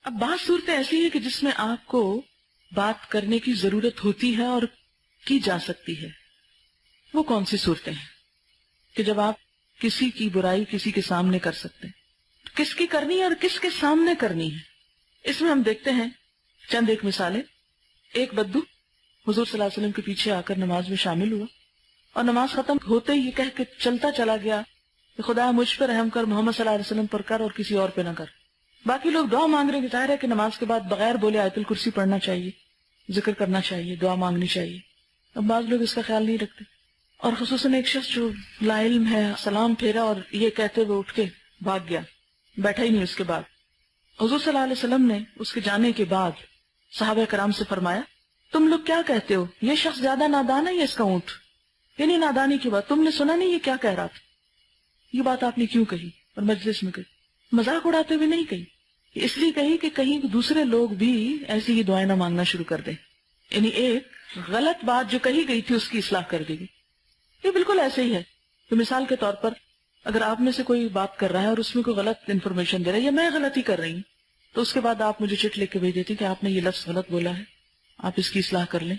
اب بعض صورتیں ایسی ہیں کہ جس میں آپ کو بات کرنے کی ضرورت ہوتی ہے اور کی جا سکتی ہے. وہ کون سی صورتیں ہیں کہ جب آپ کسی کی برائی کسی کے سامنے کر سکتے ہیں؟ کس کی کرنی ہے اور کس کے سامنے کرنی ہے؟ اس میں ہم دیکھتے ہیں چند ایک مثالیں. ایک بدو حضور صلی اللہ علیہ وسلم کے پیچھے آ کر نماز میں شامل ہوا اور نماز ختم ہوتے ہی یہ کہہ کے چلتا چلا گیا کہ خدا مجھ پر رحم کر، محمد صلی اللہ علیہ وسلم پر کر اور کسی اور پہ نہ کر. باقی لوگ دعا مانگ رہے ہیں. ظاہر ہے کہ نماز کے بعد بغیر بولے آیت الکرسی پڑھنا چاہیے، ذکر کرنا چاہیے، دعا مانگنی چاہیے. اب بعض لوگ اس کا خیال نہیں رکھتے، اور خصوصاً ایک شخص جو لا علم ہے سلام پھیرا اور یہ کہتے ہوئے اٹھ کے بھاگ گیا، بیٹھا ہی نہیں. اس کے بعد حضور صلی اللہ علیہ وسلم نے اس کے جانے کے بعد صحابہ کرام سے فرمایا تم لوگ کیا کہتے ہو، یہ شخص زیادہ نادان ہے یا اس کا اونٹ؟ یعنی نادانی کی بات تم نے سنا نہیں یہ کیا کہہ رہا تھا؟ یہ بات آپ نے کیوں کہی اور مجلس میں کہی؟ مذاق اڑاتے ہوئے نہیں کہی، اس لیے کہی کہ کہیں دوسرے لوگ بھی ایسی ہی دعائیں نہ مانگنا شروع کر دیں. یعنی ایک غلط بات جو کہی گئی تھی اس کی اصلاح کر دی گئی. یہ بالکل ایسے ہی ہے کہ مثال کے طور پر اگر آپ میں سے کوئی بات کر رہا ہے اور اس میں کوئی غلط انفارمیشن دے رہا ہے یا میں غلطی کر رہی ہوں، تو اس کے بعد آپ مجھے چٹ لکھ کے بھیج دیتی کہ آپ نے یہ لفظ غلط بولا ہے، آپ اس کی اصلاح کر لیں،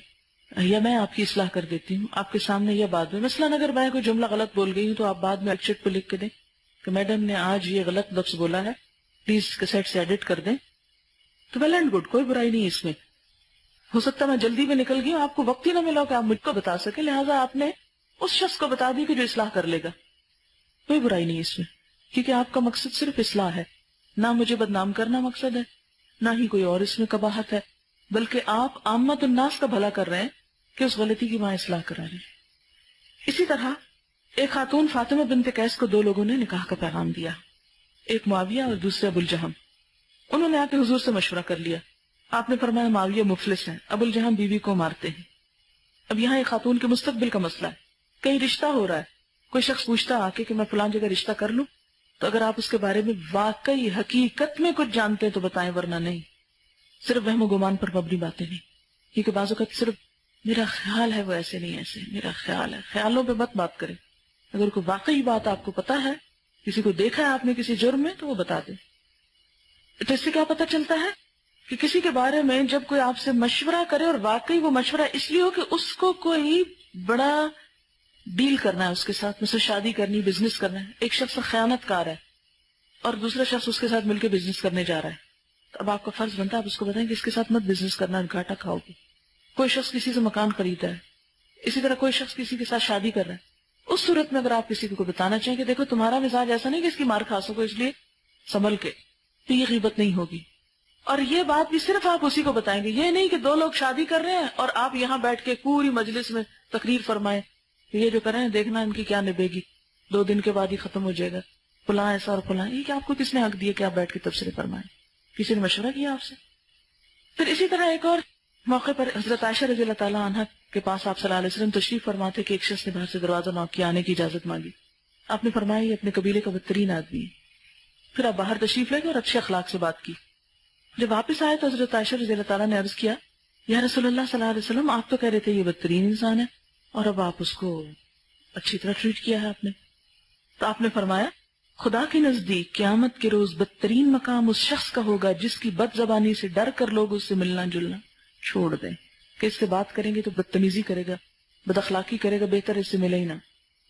یا میں آپ کی اصلاح کر دیتی ہوں آپ کے سامنے یا بعد میں. مثلاً اگر میں کوئی جملہ غلط بول گئی ہوں تو آپ بعد میں چٹ پہ لکھ کے دیں کہ میڈم نے آج یہ غلط لفظ بولا ہے، پلیز کیسٹ سے ایڈٹ کر دیں. تو ویل اینڈ گڈ، کوئی برائی نہیں اس میں. ہو سکتا ہے میں جلدی میں نکل گئی ہوں، آپ کو وقت ہی نہ ملا کہ آپ مجھ کو بتا سکے، لہٰذا آپ نے اس شخص کو بتا دی کہ جو اصلاح کر لے گا. کوئی برائی نہیں اس میں، کیونکہ آپ کا مقصد صرف اصلاح ہے، نہ مجھے بدنام کرنا مقصد ہے، نہ ہی کوئی اور اس میں قباحت ہے، بلکہ آپ عامت الناس کا بھلا کر رہے ہیں کہ اس غلطی کی وہاں اصلاح کرا رہے ہیں. اسی طرح ایک خاتون فاطمہ بنت قیس کو دو لوگوں نے نکاح کا پیغام دیا، ایک معاویہ اور دوسرے ابو الجہم. انہوں نے آ کے حضور سے مشورہ کر لیا. آپ نے فرمایا معاویہ مفلس ہیں، ابو الجہم بیوی کو مارتے ہیں. اب یہاں ایک خاتون کے مستقبل کا مسئلہ ہے، کہیں رشتہ ہو رہا ہے، کوئی شخص پوچھتا آ کے کہ میں فلان جگہ رشتہ کر لوں، تو اگر آپ اس کے بارے میں واقعی حقیقت میں کچھ جانتے ہیں تو بتائیں، ورنہ نہیں. صرف وہم و گمان پر مبنی باتیں نہیں، کیونکہ بعض اوقات صرف میرا خیال ہے وہ ایسے نہیں ایسے، میرا خیال ہے، خیالوں پہ مت بات کریں. اگر کوئی واقعی بات آپ کو پتا ہے، کسی کو دیکھا ہے آپ نے کسی جرم میں، تو وہ بتا دیں. تو اس سے کیا پتا چلتا ہے کہ کسی کے بارے میں جب کوئی آپ سے مشورہ کرے اور واقعی وہ مشورہ اس لیے ہو کہ اس کو کوئی بڑا ڈیل کرنا ہے اس کے ساتھ، مثلا شادی کرنی، بزنس کرنا ہے. ایک شخص خیانت کار ہے اور دوسرا شخص اس کے ساتھ مل کے بزنس کرنے جا رہا ہے، تو اب آپ کا فرض بنتا ہے آپ اس کو بتائیں کہ اس کے ساتھ مت بزنس کرنا، گھاٹا کھاؤ گے. کوئی شخص کسی سے مکان خریدا ہے، اسی طرح کوئی شخص کسی کے ساتھ شادی کر رہا ہے. اس صورت میں اگر آپ کسی کو بتانا چاہیں کہ دیکھو تمہارا مزاج ایسا نہیں کہ اس کی مار کھا سکو، اس لیے سنبھل کے، تو یہ غیبت نہیں ہوگی. اور یہ بات بھی صرف آپ اسی کو بتائیں گے، یہ نہیں کہ دو لوگ شادی کر رہے ہیں اور آپ یہاں بیٹھ کے پوری مجلس میں تقریر فرمائیں کہ یہ جو کر رہے ہیں دیکھنا ان کی کیا نبھے گی، 2 دن کے بعد ہی ختم ہو جائے گا، فلاں ایسا اور فلاں. یہ کہ آپ کو کس نے حق دیا کہ آپ بیٹھ کے تبصرے فرمائیں؟ کسی نے مشورہ کیا آپ سے؟ پھر اسی طرح ایک اور موقع پر حضرت عائشہ رضی اللہ تعالیٰ عنہ کے پاس آپ صلی اللہ علیہ وسلم تشریف فرماتے کہ ایک شخص نے باہر سے دروازہ نوک کیا، آنے کی اجازت مانگی. آپ نے فرمایا یہ اپنے قبیلے کا بدترین آدمی ہے. پھر آپ باہر تشریف لے گئے اور اچھے اخلاق سے بات کی. جب واپس آئے تو حضرت عائشہ رضی اللہ تعالیٰ نے عرض کیا یا رسول اللہ صلی اللہ علیہ وسلم آپ تو کہہ رہے تھے یہ بدترین انسان ہے اور اب آپ اس کو اچھی طرح ٹریٹ کیا ہے آپ نے. تو آپ نے فرمایا خدا کے نزدیک قیامت کے روز بدترین مقام اس شخص کا ہوگا جس کی بد زبانی سے ڈر کر لوگ اس سے ملنا جلنا چھوڑ دیں کہ اس سے بات کریں گے تو بدتمیزی کرے گا، بد اخلاقی کرے گا، بہتر اس سے ملے ہی نہ.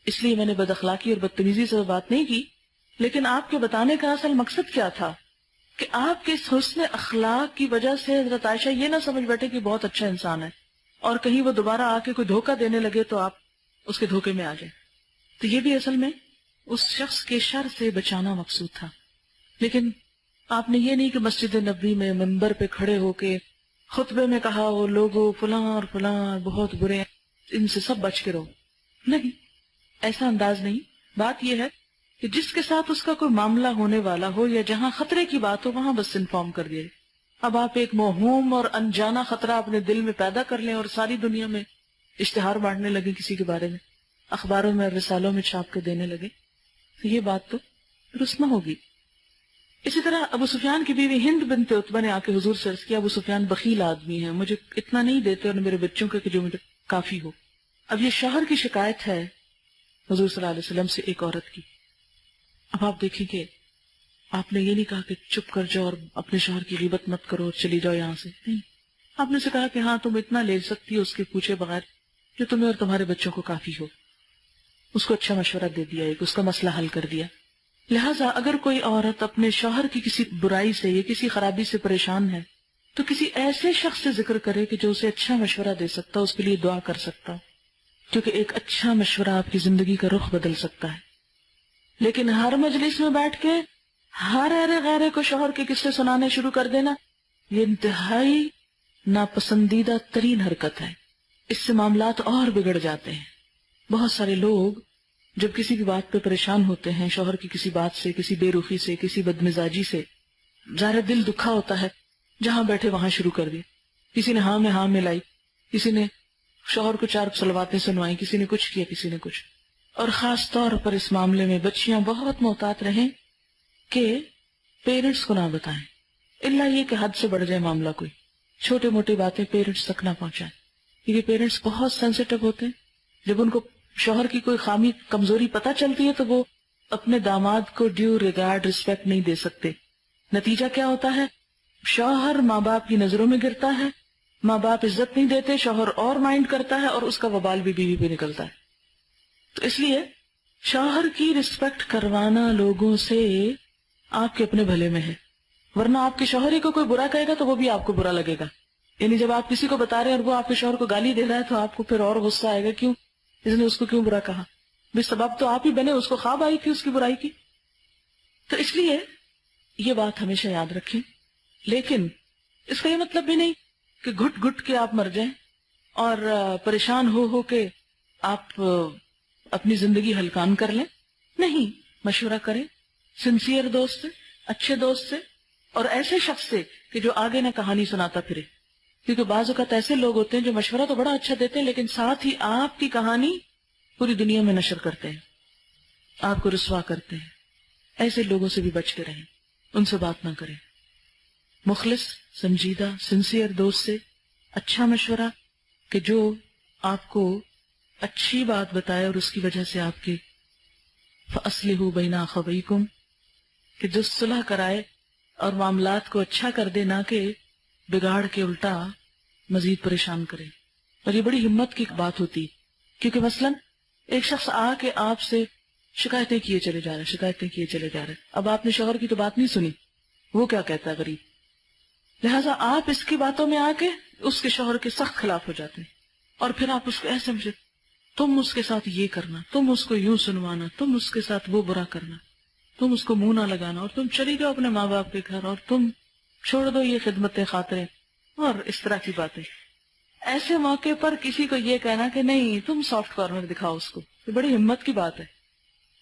اس لیے میں نے بد اخلاقی اور بدتمیزی سے بات نہیں کی، لیکن آپ کے بتانے کا اصل مقصد کیا تھا کہ آپ کے اس حسن اخلاق کی وجہ سے حضرت عائشہ یہ نہ سمجھ بیٹھے کہ بہت اچھا انسان ہے اور کہیں وہ دوبارہ آ کے کوئی دھوکہ دینے لگے تو آپ اس کے دھوکے میں آ جائیں. تو یہ بھی اصل میں اس شخص کے شر سے بچانا مقصود تھا. لیکن آپ نے یہ نہیں کہ مسجد نبوی میں منبر پہ کھڑے ہو کے خطبے میں کہا وہ لوگوں فلاں اور فلاں بہت برے ہیں، ان سے سب بچ کے رہو. نہیں، ایسا انداز نہیں. بات یہ ہے کہ جس کے ساتھ اس کا کوئی معاملہ ہونے والا ہو یا جہاں خطرے کی بات ہو وہاں بس انفارم کر دیے. اب آپ ایک موہوم اور انجانا خطرہ اپنے دل میں پیدا کر لیں اور ساری دنیا میں اشتہار بانٹنے لگے کسی کے بارے میں، اخباروں میں رسالوں میں چھاپ کے دینے لگے، تو یہ بات تو درست نہ ہوگی. اسی طرح ابو سفیان کی بیوی ہند بنت عتبہ نے آ کے حضور سے عرض کیا ابو سفیان بخیل آدمی ہے، مجھے اتنا نہیں دیتے اور میرے بچوں کا کہ جو مجھے کافی ہو. اب یہ شوہر کی شکایت ہے حضور صلی اللہ علیہ وسلم سے ایک عورت کی. اب آپ دیکھیں کہ آپ نے یہ نہیں کہا کہ چپ کر جاؤ اور اپنے شوہر کی غیبت مت کرو اور چلی جاؤ یہاں سے، نہیں، آپ نے اسے کہا کہ ہاں تم اتنا لے سکتی ہو اس کے پوچھے بغیر جو تمہیں اور تمہارے بچوں کو کافی ہو. اس کو اچھا مشورہ دے دیا، ایک اس کا مسئلہ حل کر دیا. لہٰذا اگر کوئی عورت اپنے شوہر کی کسی برائی سے یا کسی خرابی سے پریشان ہے تو کسی ایسے شخص سے ذکر کرے کہ جو اسے اچھا مشورہ دے سکتا، اس کے لیے دعا کر سکتا، کیونکہ ایک اچھا مشورہ آپ کی زندگی کا رخ بدل سکتا ہے. لیکن ہر مجلس میں بیٹھ کے ہر غیرے کو شوہر کے قصے سنانے شروع کر دینا، یہ انتہائی ناپسندیدہ ترین حرکت ہے. اس سے معاملات اور بگڑ جاتے ہیں. بہت سارے لوگ جب کسی بھی بات پہ پریشان ہوتے ہیں، شوہر کی کسی بات سے، کسی بے رخی سے، کسی بدمزاجی سے، ظاہر دل دکھا ہوتا ہے، جہاں بیٹھے وہاں شروع کر دی. کسی نے ہاں میں ہاں ملائی، کسی نے شوہر کو 4 صلواتیں سنوائی، کسی نے کچھ کیا، کسی نے کچھ. اور خاص طور پر اس معاملے میں بچیاں بہت محتاط رہیں کہ پیرنٹس کو نہ بتائیں، الا یہ کہ حد سے بڑھ جائے معاملہ، کوئی چھوٹے موٹی باتیں پیرنٹس تک نہ پہنچائیں، کیونکہ پیرنٹس بہت سینسیٹیو ہوتے ہیں. جب ان کو شوہر کی کوئی خامی کمزوری پتہ چلتی ہے تو وہ اپنے داماد کو ڈیو ریگارڈ رسپیکٹ نہیں دے سکتے. نتیجہ کیا ہوتا ہے؟ شوہر ماں باپ کی نظروں میں گرتا ہے، ماں باپ عزت نہیں دیتے، شوہر اور مائنڈ کرتا ہے اور اس کا وبال بھی بیوی پہ نکلتا ہے. تو اس لیے شوہر کی رسپیکٹ کروانا لوگوں سے آپ کے اپنے بھلے میں ہے، ورنہ آپ کے شوہر ہی کو کوئی برا کہے گا تو وہ بھی آپ کو برا لگے گا. یعنی جب آپ کسی کو بتا رہے ہیں اور وہ آپ کے شوہر کو گالی دے رہا ہے تو آپ کو پھر اور غصہ آئے گا، کیوں اس نے اس کو کیوں برا کہا؟ بے سبب تو آپ ہی بنے، اس کو خواب آئی تھی اس کی برائی کی. تو اس لیے یہ بات ہمیشہ یاد رکھیں. لیکن اس کا یہ مطلب بھی نہیں کہ گھٹ گھٹ کے آپ مر جائیں اور پریشان ہو کے آپ اپنی زندگی ہلکان کر لیں. نہیں، مشورہ کریں سنسیئر دوست سے، اچھے دوست سے، اور ایسے شخص سے کہ جو آگے نہ کہانی سناتا پھرے. کیونکہ بعض اوقات ایسے لوگ ہوتے ہیں جو مشورہ تو بڑا اچھا دیتے ہیں لیکن ساتھ ہی آپ کی کہانی پوری دنیا میں نشر کرتے ہیں، آپ کو رسوا کرتے ہیں. ایسے لوگوں سے بھی بچ کے رہیں، ان سے بات نہ کریں. مخلص، سنجیدہ، سنسیئر دوست سے اچھا مشورہ کہ جو آپ کو اچھی بات بتائے اور اس کی وجہ سے آپ کے فَأَصْلِحُوا بَيْنَ أَخَوَيْكُمْ، کہ جو صلح کرائے اور معاملات کو اچھا کر دے، نہ کہ بگاڑ کے الٹا مزید پریشان کرے. اور یہ بڑی ہمت کی بات ہوتی، کیونکہ مثلا ایک شخص آ کے آپ سے شکایتیں کیے چلے جا رہے. اب آپ نے شوہر کی تو بات نہیں سنی، وہ کیا کہتا ہے غریب، لہٰذا آپ اس کی باتوں میں آ کے اس کے شوہر کے سخت خلاف ہو جاتے ہیں. اور پھر آپ اس کو ایسے مجھے تم اس کے ساتھ یہ کرنا، تم اس کو یوں سنوانا، تم اس کے ساتھ وہ برا کرنا، تم اس کو منہ نہ لگانا، اور تم چلی جاؤ اپنے ماں باپ کے گھر، اور تم چھوڑ دو یہ خدمت خاطریں اور اس طرح کی باتیں. ایسے موقع پر کسی کو یہ کہنا کہ نہیں تم سافٹ کارنر دکھاؤ اس کو، یہ بڑی ہمت کی بات ہے.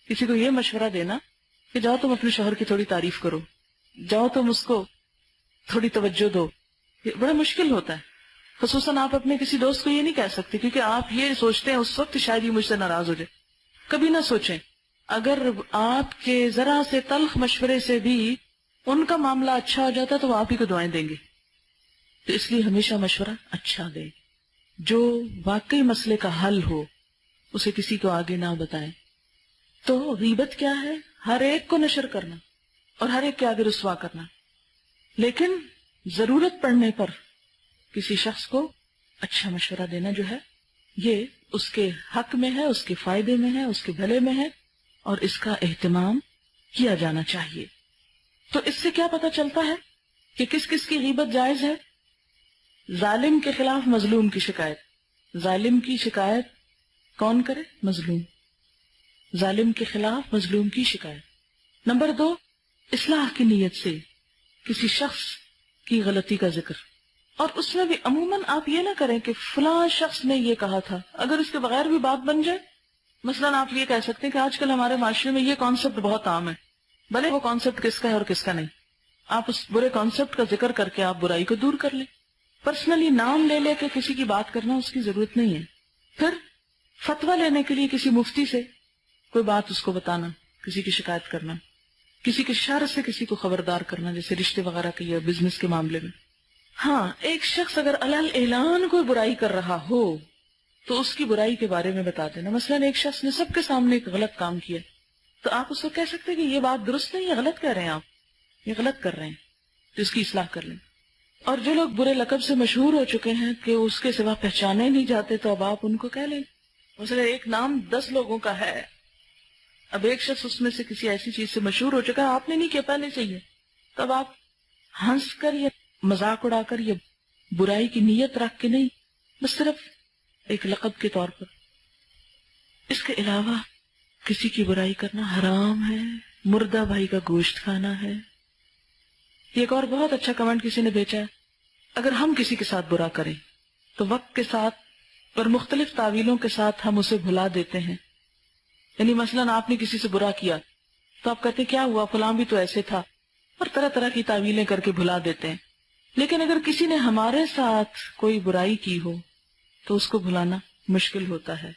کسی کو یہ مشورہ دینا کہ جاؤ تم اپنے شوہر کی تھوڑی تعریف کرو، جاؤ تم اس کو تھوڑی توجہ دو، یہ بڑا مشکل ہوتا ہے. خصوصاً آپ اپنے کسی دوست کو یہ نہیں کہہ سکتے کیونکہ آپ یہ سوچتے ہیں اس وقت شاید یہ مجھ سے ناراض ہو جائے. کبھی نہ سوچیں، اگر آپ کے ذرا سے تلخ مشورے سے بھی ان کا معاملہ اچھا ہو جاتا ہے تو وہ آپ ہی کو دعائیں دیں گے. تو اس لیے ہمیشہ مشورہ اچھا دیں، جو واقعی مسئلے کا حل ہو اسے کسی کو آگے نہ بتائیں. تو غیبت کیا ہے؟ ہر ایک کو نشر کرنا اور ہر ایک کے آگے رسوا کرنا. لیکن ضرورت پڑنے پر کسی شخص کو اچھا مشورہ دینا جو ہے یہ اس کے حق میں ہے، اس کے فائدے میں ہے، اس کے بھلے میں ہے، اور اس کا اہتمام کیا جانا چاہیے. تو اس سے کیا پتہ چلتا ہے کہ کس کس کی غیبت جائز ہے؟ ظالم کے خلاف مظلوم کی شکایت. ظالم کی شکایت کون کرے؟ مظلوم. ظالم کے خلاف مظلوم کی شکایت. نمبر 2، اصلاح کی نیت سے کسی شخص کی غلطی کا ذکر، اور اس میں بھی عموماً آپ یہ نہ کریں کہ فلاں شخص نے یہ کہا تھا، اگر اس کے بغیر بھی بات بن جائے. مثلاً آپ یہ کہہ سکتے ہیں کہ آج کل ہمارے معاشرے میں یہ کانسیپٹ بہت عام ہے، بھلے وہ کانسیپٹ کس کا ہے اور کس کا نہیں، آپ اس برے کانسیپٹ کا ذکر کر کے آپ برائی کو دور کر لیں. پرسنلی نام لے لے کے کسی کی بات کرنا اس کی ضرورت نہیں ہے. پھر فتویٰ لینے کے لیے کسی مفتی سے کوئی بات اس کو بتانا، کسی کی شکایت کرنا، کسی کے شر سے کسی کو خبردار کرنا، جیسے رشتے وغیرہ کے یا بزنس کے معاملے میں. ہاں، ایک شخص اگر علل اعلان کوئی برائی کر رہا ہو تو اس کی برائی کے بارے میں بتا دینا. مثلاً ایک شخص نے سب کے سامنے ایک غلط کام کیا تو آپ اس کو کہہ سکتے کہ یہ بات درست نہیں ہے، غلط کہہ رہے ہیں آپ، یہ غلط کر رہے ہیں تو اس کی اصلاح کر لیں. اور جو لوگ برے لقب سے مشہور ہو چکے ہیں کہ اس کے سوا پہچانے نہیں جاتے تو اب آپ ان کو کہہ لیں. مثلا ایک نام 10 لوگوں کا ہے، اب ایک شخص اس میں سے کسی ایسی چیز سے مشہور ہو چکا ہے، آپ نے نہیں کیا پہلے سے ہی ہے، تب آپ ہنس کر یا مذاق اڑا کر یا برائی کی نیت رکھ کے نہیں، بس صرف ایک لقب کے طور پر. اس کے علاوہ کسی کی برائی کرنا حرام ہے، مردہ بھائی کا گوشت کھانا ہے. ایک اور بہت اچھا کمنٹ کسی نے بھیجا ہے، اگر ہم کسی کے ساتھ برا کریں تو وقت کے ساتھ اور مختلف تعویلوں کے ساتھ ہم اسے بھلا دیتے ہیں. یعنی مثلا آپ نے کسی سے برا کیا تو آپ کہتے کیا ہوا، فلاں بھی تو ایسے تھا، اور طرح طرح کی تعویلیں کر کے بھلا دیتے ہیں. لیکن اگر کسی نے ہمارے ساتھ کوئی برائی کی ہو تو اس کو بھلانا مشکل ہوتا ہے،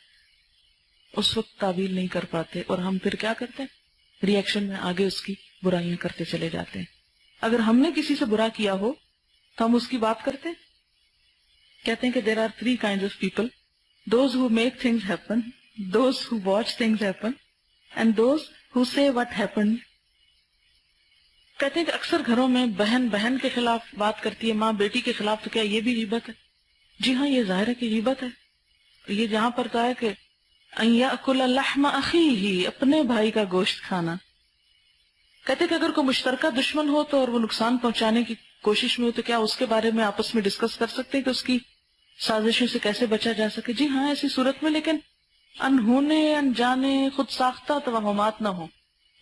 اس وقت تعویل نہیں کر پاتے، اور ہم پھر کیا کرتے ہیں، ری ایکشن میں آگے اس کی برائیاں کرتے چلے جاتے ہیں. اگر ہم نے کسی سے برا کیا ہو تو ہم اس کی بات کرتے ہیں. کہتے ہیں کہ there are 3 kinds of people: those who make things happen, those who watch things happen, and those who say what happened. کہتے ہیں کہ اکثر گھروں میں بہن بہن کے خلاف بات کرتی ہے، ماں بیٹی کے خلاف، تو کیا یہ بھی غیبت ہے؟ جی ہاں، یہ ظاہر ہے کہ غیبت ہے. یہ جہاں پر کہا ہے کہ ان یاکل لحم اخیہ، اپنے بھائی کا گوشت کھانا. کہتے کہ اگر کوئی مشترکہ دشمن ہو تو اور وہ نقصان پہنچانے کی کوشش میں ہو تو کیا اس کے بارے میں آپس میں ڈسکس کر سکتے ہیں کہ اس کی سازشوں سے کیسے بچا جا سکے؟ جی ہاں، ایسی صورت میں، لیکن انہونے انجانے خود ساختہ توہمات نہ ہوں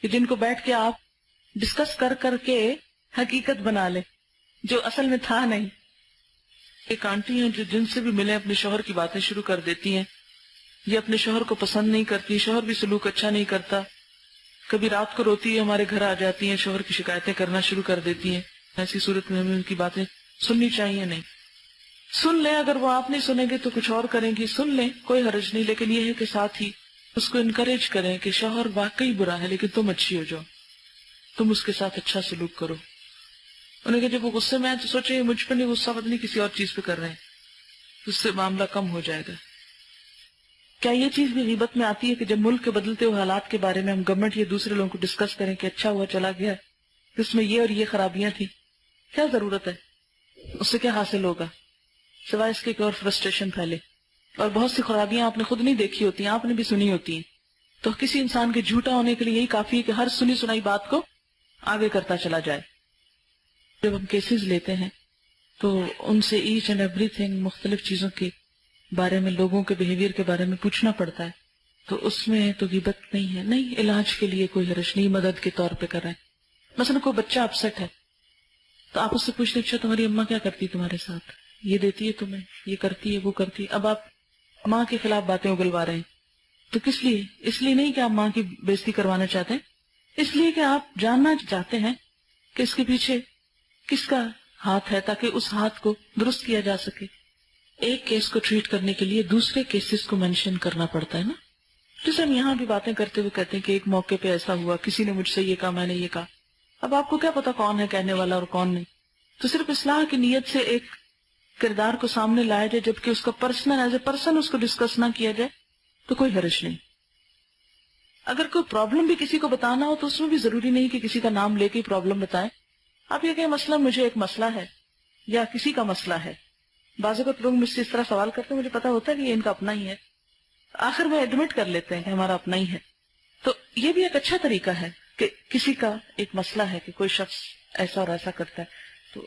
کہ جن کو بیٹھ کے آپ ڈسکس کر کر کے حقیقت بنا لیں جو اصل میں تھا نہیں. ایک آنٹی ہیں جو جن سے بھی ملے اپنے شوہر کی باتیں شروع کر دیتی ہیں، یہ اپنے شوہر کو پسند نہیں کرتی، شوہر بھی سلوک اچھا نہیں کرتا، کبھی رات کو روتی ہے ہمارے گھر آ جاتی ہیں، شوہر کی شکایتیں کرنا شروع کر دیتی ہیں. ایسی صورت میں ہمیں ان کی باتیں سننی چاہیے نہیں. سن لیں، اگر وہ آپ نہیں سنیں گے تو کچھ اور کریں گی، سن لیں، کوئی حرج نہیں، لیکن یہ ہے کہ ساتھ ہی اس کو انکریج کریں کہ شوہر واقعی برا ہے لیکن تم اچھی ہو جاؤ، تم اس کے ساتھ اچھا سلوک کرو. انہیں کہ جب وہ غصے میں آئے تو سوچے مجھ پہ نہیں غصہ، پتہ نہیں کسی اور چیز پہ کر رہے ہیں، اس سے معاملہ کم ہو جائے گا. کیا یہ چیز بھی غیبت میں آتی ہے کہ جب ملک کے بدلتے ہوئے حالات کے بارے میں ہم گورنمنٹ یا دوسرے لوگوں کو ڈسکس کریں کہ اچھا ہوا چلا گیا، اس میں یہ اور یہ خرابیاں تھیں، کیا ضرورت ہے، اس سے کیا حاصل ہوگا سوائے اس کے کہ اور فرسٹریشن پھیلے. اور بہت سی خرابیاں آپ نے خود نہیں دیکھی ہوتی ہیں، آپ نے بھی سنی ہوتی ہیں. تو کسی انسان کے جھوٹا ہونے کے لیے یہی کافی ہے کہ ہر سنی سنائی بات کو آگے کرتا چلا جائے. جب ہم کیسز لیتے ہیں تو ان سے ایچ اینڈ ایوری تھنگ، مختلف چیزوں کے بارے میں، لوگوں کے بیہیویئر کے بارے میں پوچھنا پڑتا ہے، تو اس میں تو غیبت نہیں ہے. نہیں، علاج کے لیے کوئی حرج نہیں، مدد کے طور پہ کر رہے ہیں. مثلا کوئی بچہ اپسٹ ہے تو آپ اس سے پوچھ لیں اچھا تمہاری اماں کیا کرتی ہے تمہارے ساتھ، یہ دیتی ہے تمہیں، یہ کرتی ہے، وہ کرتی ہے. اب آپ ماں کے خلاف باتیں اگلوا رہے ہیں، تو کس لیے؟ اس لیے نہیں کہ آپ ماں کی بےزتی کروانا چاہتے ہیں، اس لیے کہ آپ جاننا چاہتے ہیں کہ اس کے پیچھے کس کا ہاتھ ہے تاکہ اس ہاتھ کو درست کیا جا سکے. ایک کیس کو ٹریٹ کرنے کے لیے دوسرے کیسز کو مینشن کرنا پڑتا ہے نا. جیسے ہم یہاں بھی باتیں کرتے ہوئے کہتے ہیں کہ ایک موقع پہ ایسا ہوا، کسی نے مجھ سے یہ کہا، میں نے یہ کہا. اب آپ کو کیا پتا کون ہے کہنے والا اور کون نہیں، تو صرف اصلاح کی نیت سے ایک کردار کو سامنے لایا جائے، جبکہ اس کا پرسنل ایز اے پرسن اس کو ڈسکس نہ کیا جائے تو کوئی حرج نہیں. اگر کوئی پرابلم بھی کسی کو بتانا ہو تو اس میں بھی ضروری نہیں کہ کسی کا نام لے کے پرابلم بتائیں. آپ یہ کہ مثلا مجھے ایک مسئلہ ہے یا کسی کا مسئلہ ہے. بعض اوقات لوگ مجھ سے اس طرح سوال کرتے ہیں، مجھے پتا ہوتا ہے کہ یہ ان کا اپنا ہی ہے، آخر میں ایڈمٹ کر لیتے ہیں کہ ہمارا اپنا ہی ہے. تو یہ بھی ایک اچھا طریقہ ہے کہ کسی کا ایک مسئلہ ہے کہ کوئی شخص ایسا اور ایسا کرتا ہے، تو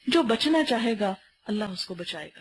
جو بچنا چاہے گا اللہ اس کو بچائے گا.